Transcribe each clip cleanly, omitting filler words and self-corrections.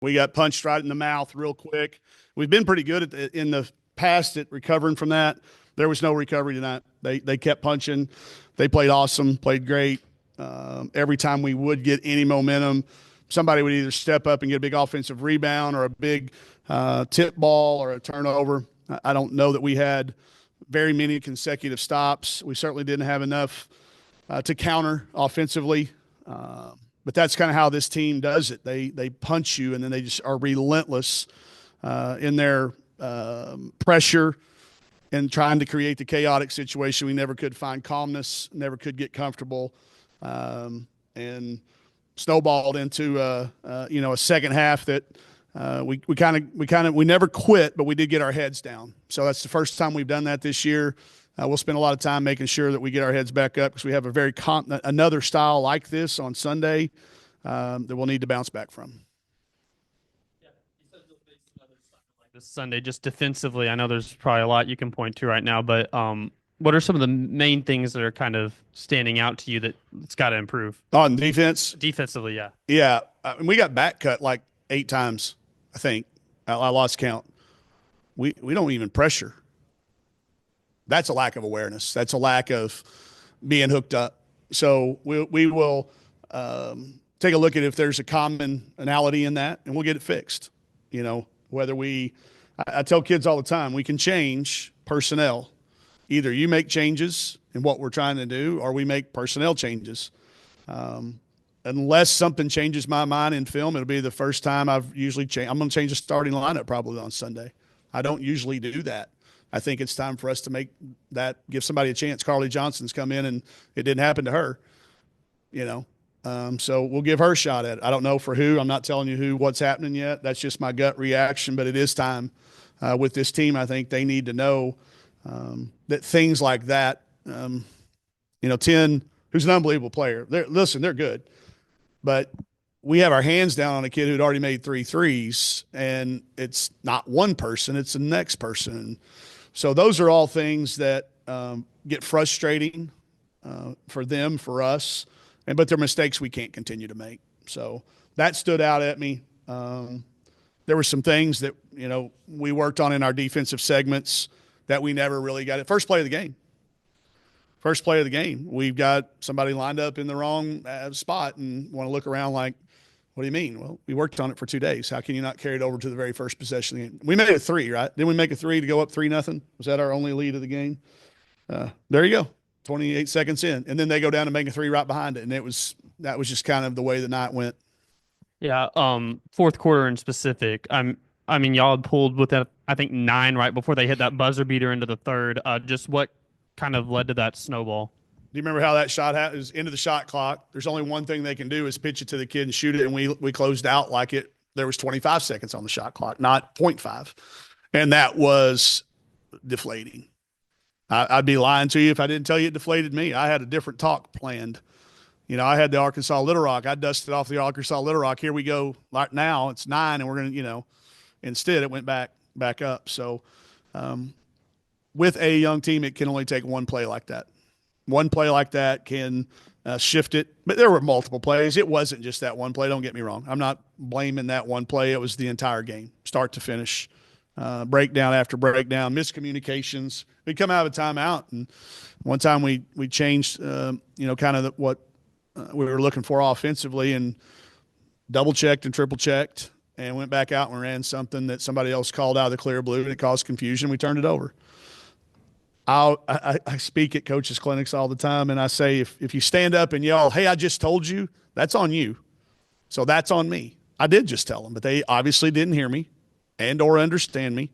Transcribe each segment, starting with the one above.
We got punched right in the mouth real quick. We've been pretty good in the past at recovering from that. There was no recovery tonight. They kept punching. They played awesome, played great. Every time we would get any momentum, somebody would either step up and get a big offensive rebound or a big tip ball or a turnover. I don't know that we had very many consecutive stops. We certainly didn't have enough to counter offensively. But that's kind of how this team does it. They punch you, and then they just are relentless in their pressure and trying to create the chaotic situation. We never could find calmness, never could get comfortable, and snowballed into a second half that we never quit, but we did get our heads down. So that's the first time we've done that this year. We'll spend a lot of time making sure that we get our heads back up because we have another style like this on Sunday that we'll need to bounce back from. Yeah, you said you'll face another style like this Sunday. Just defensively, I know there's probably a lot you can point to right now, but what are some of the main things that are kind of standing out to you that it's got to improve? On defense? Defensively, yeah. Yeah. We got back cut like 8 times, I think. I lost count. We don't even pressure. That's a lack of awareness. That's a lack of being hooked up. So we will take a look at if there's a commonality in that, and we'll get it fixed. Whether I tell kids all the time, we can change personnel. Either you make changes in what we're trying to do, or we make personnel changes. Unless something changes my mind in film, it'll be the first time I've usually changed. I'm going to change the starting lineup probably on Sunday. I don't usually do that. I think it's time for us to give somebody a chance. Carly Johnson's come in, and it didn't happen to her, so we'll give her a shot at it. I don't know for who. I'm not telling you what's happening yet. That's just my gut reaction, but it is time with this team. I think they need to know that things like that, 10, who's an unbelievable player. They're good, but we have our hands down on a kid who'd already made 3 threes, and it's not one person, it's the next person. So those are all things that get frustrating for them, for us, but they're mistakes we can't continue to make. So that stood out at me. There were some things that, we worked on in our defensive segments that we never really got it. First play of the game. We've got somebody lined up in the wrong spot and want to look around like, what do you mean? Well, we worked on it for 2 days. How can you not carry it over to the very first possession of the game? We made it 3, right? Didn't we make a 3 to go up 3-0? Was that our only lead of the game? There you go. 28 seconds in. And then they go down and make a 3 right behind it. And that was just kind of the way the night went. Yeah. Fourth quarter in specific. Y'all had pulled with that, I think 9 right before they hit that buzzer beater into the third. Just what kind of led to that snowball? Do you remember how that shot was into the shot clock? There's only one thing they can do is pitch it to the kid and shoot it. And we closed out like there was 25 seconds on the shot clock, not 0.5. And that was deflating. I'd be lying to you if I didn't tell you it deflated me. I had a different talk planned. I had the Arkansas Little Rock. I dusted off the Arkansas Little Rock. Here we go. Like now it's 9 and we're going to, instead it went back up. So with a young team, it can only take one play like that. One play like that can shift it. But there were multiple plays. It wasn't just that one play. Don't get me wrong. I'm not blaming that one play. It was the entire game, start to finish, breakdown after breakdown, miscommunications. We'd come out of a timeout, and one time we changed, kind of what we were looking for offensively, and double-checked and triple-checked and went back out and ran something that somebody else called out of the clear blue, and it caused confusion. We turned it over. I speak at coaches' clinics all the time, and I say, if you stand up and yell, hey, I just told you, that's on you. So that's on me. I did just tell them, but they obviously didn't hear me and or understand me.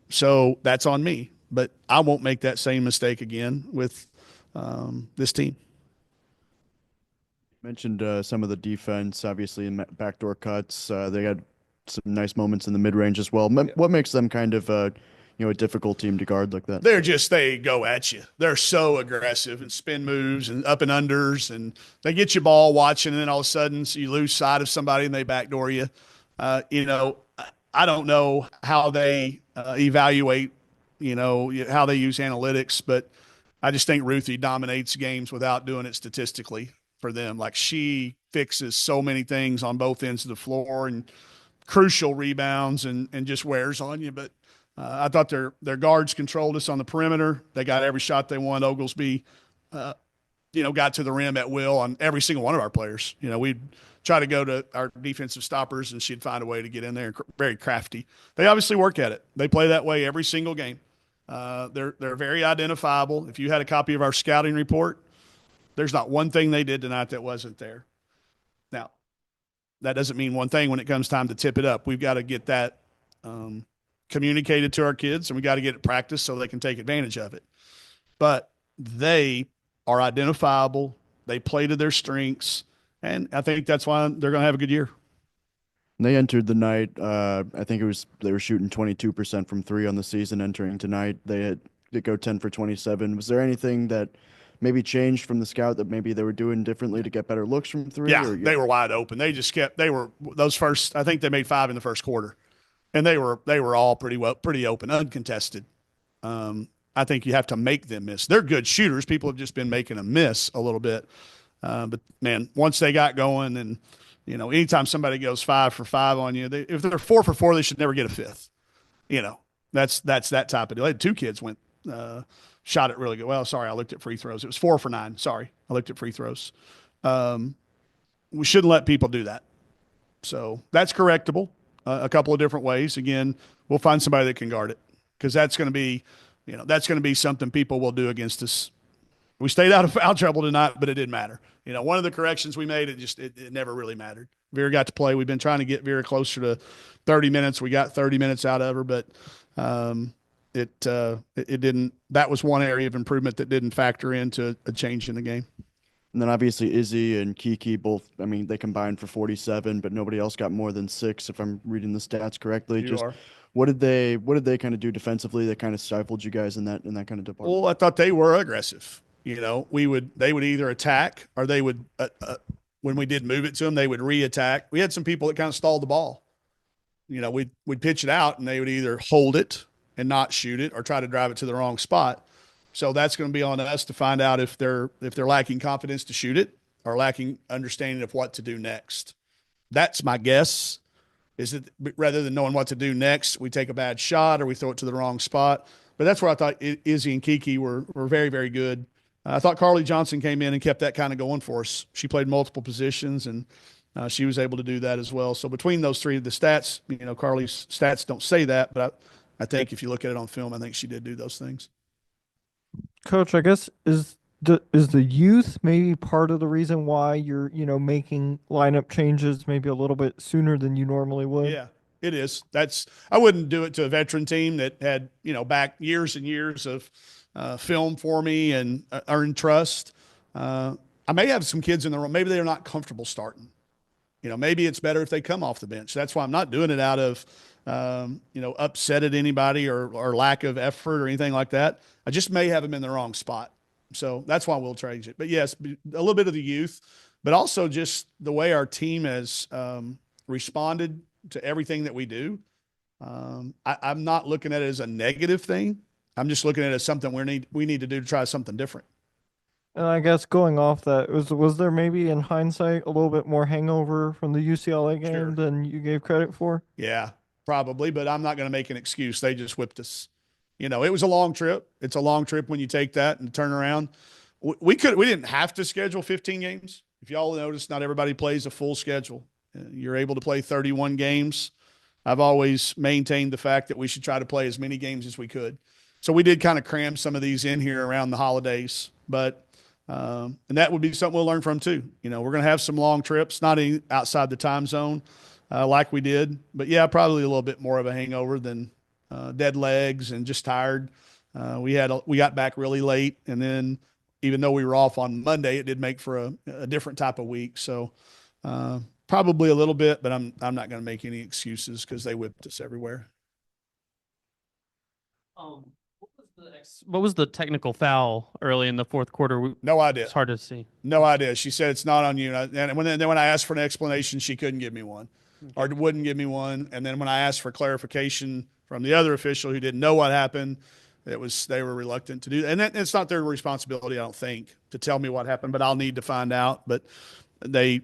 So that's on me. But I won't make that same mistake again with this team. You mentioned some of the defense, obviously, in backdoor cuts. They had some nice moments in the mid-range as well. What makes them kind of a difficult team to guard like that? They go at you. They're so aggressive and spin moves and up and unders, and they get you ball watching, and then all of a sudden so you lose sight of somebody and they backdoor you. I don't know how they evaluate, how they use analytics, but I just think Ruthie dominates games without doing it statistically. for them. Like she fixes so many things on both ends of the floor and crucial rebounds and just wears on you. But I thought their guards controlled us on the perimeter. They got every shot they wanted. Oglesby, got to the rim at will on every single one of our players. We'd try to go to our defensive stoppers, and she'd find a way to get in there. Very crafty. They obviously work at it. They play that way every single game. They're very identifiable. If you had a copy of our scouting report, there's not one thing they did tonight that wasn't there. Now, that doesn't mean one thing when it comes time to tip it up. We've got to get that communicated to our kids, and we got to get it practiced so they can take advantage of it. But they are identifiable. They play to their strengths, and I think that's why they're going to have a good year. They entered the night. I think they were shooting 22% from three on the season entering tonight. They go 10 for 27. Was there anything that maybe changed from the scout that maybe they were doing differently to get better looks from three? Yeah, they were wide open. They were those first. I think they made 5 in the first quarter, and they were all pretty open, uncontested. I think you have to make them miss. They're good shooters. People have just been making them miss a little bit. But man, once they got going, and anytime somebody goes 5 for 5 on you, if they're 4 for 4, they should never get a fifth. That's that type of deal. I had 2 kids shot it really good. Well, sorry, I looked at free throws. It was 4 for 9. Sorry, I looked at free throws. We shouldn't let people do that. So that's correctable a couple of different ways. Again, we'll find somebody that can guard it, because that's going to be something people will do against us. We stayed out of foul trouble tonight, but it didn't matter. One of the corrections we made, it never really mattered. Vera got to play. We've been trying to get Vera closer to 30 minutes. We got 30 minutes out of her, but it didn't. That was one area of improvement that didn't factor into a change in the game. And then obviously Izzy and Kiki both, they combined for 47, but nobody else got more than 6, if I'm reading the stats correctly. What did they kind of do defensively that kind of stifled you guys in that kind of department? Well, I thought they were aggressive. They would either attack, or they would when we did move it to them, they would re-attack. We had some people that kind of stalled the ball. We'd pitch it out, and they would either hold it and not shoot it, or try to drive it to the wrong spot. So that's going to be on us to find out if they're lacking confidence to shoot it, or lacking understanding of what to do next. That's my guess, is that rather than knowing what to do next, we take a bad shot or we throw it to the wrong spot. But that's where I thought Izzy and Kiki were very, very good. I thought Carly Johnson came in and kept that kind of going for us. She played multiple positions, and she was able to do that as well. So between those three, the stats, Carly's stats don't say that, but I think if you look at it on film, I think she did do those things. Coach, I guess is the youth maybe part of the reason why you're, making lineup changes maybe a little bit sooner than you normally would? Yeah, it is. I wouldn't do it to a veteran team that had, back years and years of film for me and earned trust. I may have some kids in the room. Maybe they're not comfortable starting. Maybe it's better if they come off the bench. That's why I'm not doing it out of, upset at anybody or lack of effort or anything like that. I just may have them in the wrong spot. So that's why we'll change it. But yes, a little bit of the youth, but also just the way our team has responded to everything that we do. I'm not looking at it as a negative thing. I'm just looking at it as something we need to do to try something different. And I guess going off that, was there maybe in hindsight a little bit more hangover from the UCLA game Sure. than you gave credit for? Yeah, probably, but I'm not going to make an excuse. They just whipped us. It was a long trip. It's a long trip when you take that and turn around. We didn't have to schedule 15 games. If y'all notice, not everybody plays a full schedule. You're able to play 31 games. I've always maintained the fact that we should try to play as many games as we could. So we did kind of cram some of these in here around the holidays, but and that would be something we'll learn from too. We're going to have some long trips, not outside the time zone like we did, but yeah, probably a little bit more of a hangover than dead legs and just tired. We got back really late, and then even though we were off on Monday, it did make for a different type of week. So probably a little bit, but I'm not going to make any excuses because they whipped us everywhere. What was the technical foul early in the fourth quarter? No idea. It's hard to see. No idea. She said it's not on you. And when I asked for an explanation, she couldn't give me one, or wouldn't give me one. And then when I asked for clarification from the other official who didn't know what happened, They were reluctant to do that. And it's not their responsibility, I don't think, to tell me what happened, but I'll need to find out. But they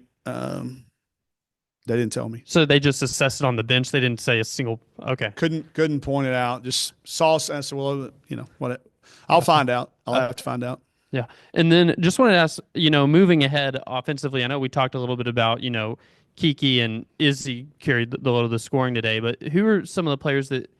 didn't tell me. So they just assessed it on the bench. They didn't say a single. Okay. Couldn't point it out. Just saw. I said, well, what? I'll find out. I'll have to find out. Yeah. And then just wanted to ask, moving ahead offensively, I know we talked a little bit about, Kiki and Izzy carried the load of the scoring today, but who are some of the players that,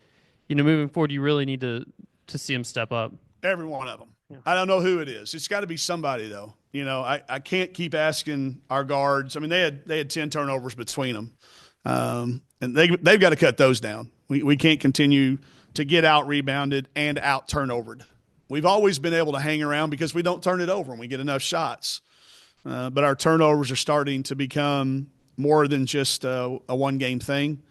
moving forward, you really need to see them step up? Every one of them. Yeah. I don't know who it is. It's got to be somebody, though. I can't keep asking our guards. I mean, they had 10 turnovers between them, and they've got to cut those down. We can't continue to get out rebounded and out turnovered. We've always been able to hang around because we don't turn it over and we get enough shots. But our turnovers are starting to become more than just a one-game thing.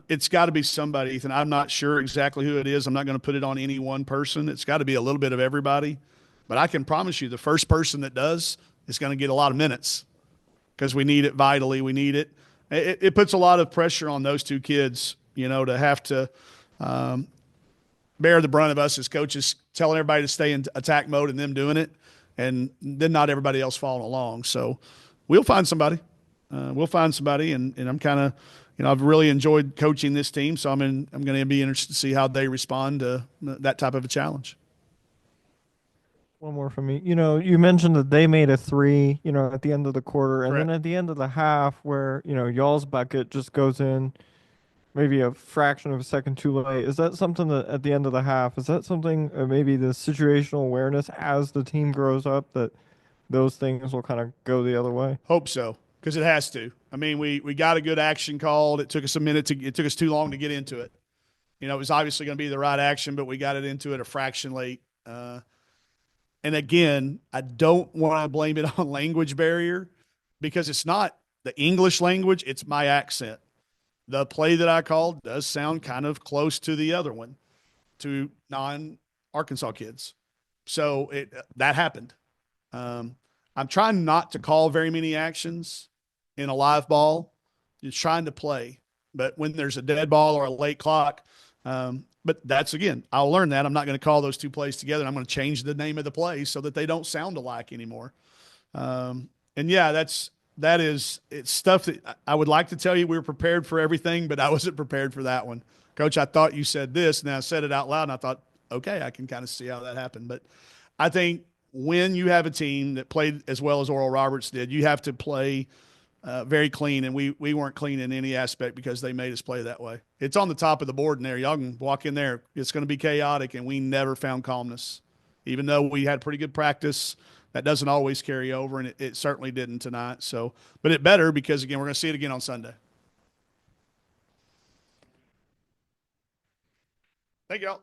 It's got to be somebody, Ethan. I'm not sure exactly who it is. I'm not going to put it on any one person. It's got to be a little bit of everybody. But I can promise you the first person that does is going to get a lot of minutes because we need it vitally. We need it. It puts a lot of pressure on those two kids, to have to bear the brunt of us as coaches telling everybody to stay in attack mode and them doing it, and then not everybody else following along. So we'll find somebody. And I'm kind of, I've really enjoyed coaching this team, so I'm going to be interested to see how they respond to that type of a challenge. One more from me. You mentioned that they made a three, at the end of the quarter, and Correct. then at the end of the half where, y'all's bucket just goes in maybe a fraction of a second too late. Is that something that at the end of the half, is that something, maybe the situational awareness as the team grows up, that those things will kind of go the other way? Hope so, because it has to. I mean, we got a good action called. It took us it took us too long to get into it. It was obviously going to be the right action, but we got it into it a fraction late. And again, I don't want to blame it on language barrier because it's not the English language, it's my accent. The play that I called does sound kind of close to the other one, to non-Arkansas kids. So that happened. I'm trying not to call very many actions in a live ball. Just trying to play. But when there's a dead ball or a late clock, but that's, again, I'll learn that. I'm not going to call those two plays together. I'm going to change the name of the play so that they don't sound alike anymore. And yeah, it's stuff that I would like to tell you we were prepared for everything, but I wasn't prepared for that one. Coach, I thought you said this, and I said it out loud, and I thought, okay, I can kind of see how that happened. But I think when you have a team that played as well as Oral Roberts did, you have to play very clean, and we weren't clean in any aspect because they made us play that way. It's on the top of the board in there. Y'all can walk in there. It's going to be chaotic, and we never found calmness. Even though we had pretty good practice, that doesn't always carry over, and it certainly didn't tonight. So, but it better because, again, we're going to see it again on Sunday. Thank y'all.